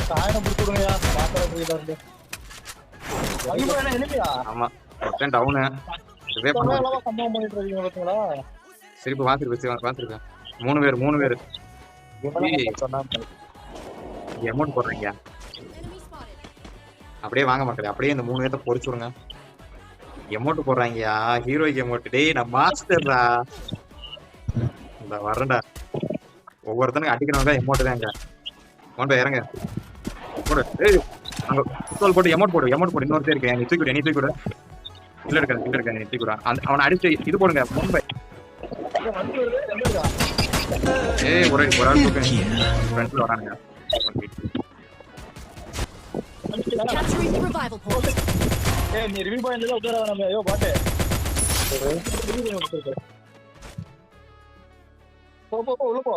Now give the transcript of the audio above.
காயினை பிடிச்சி விடுங்கயா பாத்திரம் இருந்து. ஐயோ என்ன எனிமியா? ஆமா ஒருத்தன் டவுனு ரிவே பண்ண சம்பவம் பண்ணிட்டு இருக்கீங்க பாத்தீங்களா? சிரிப்பு வாசிருப்பேன் 3 பேர் அமௌண்ட் போடுறீங்க அப்படியே வாங்க மக்களே அப்படியே இந்த 3 பேர்த்த பொறிச்சு விடுங்க அமௌண்ட் போடுறாங்கயா ஹீரோய்க்கு அமௌண்ட் டேய் நான் மாஸ்டர்டா இந்த வரேன்டா ஒவ்வொருத்தனுக்கு அடிக்கிறவங்க அமௌண்ட் தாங்க அமௌண்ட் இறங்க போடு ஏய் அங்க ஸ்டோல் போட்டு அமௌண்ட் போடு இன்னொருத்தே இருக்கு நீ தூக்கி விடு இல்ல இருக்க நீ தூக்கி விடு அவனை அடிச்சு இது போடுங்க முன்பை ஏய் ஒரு ஆள் தூக்கு ஃப்ரண்ட்ல வரானுங்க Capturing the revival point. ஏய் நீ ரிவ்யூ பாயிண்ட்ல உட்கார வேணாம் ஐயோ பாட்டு போ உள்ள போ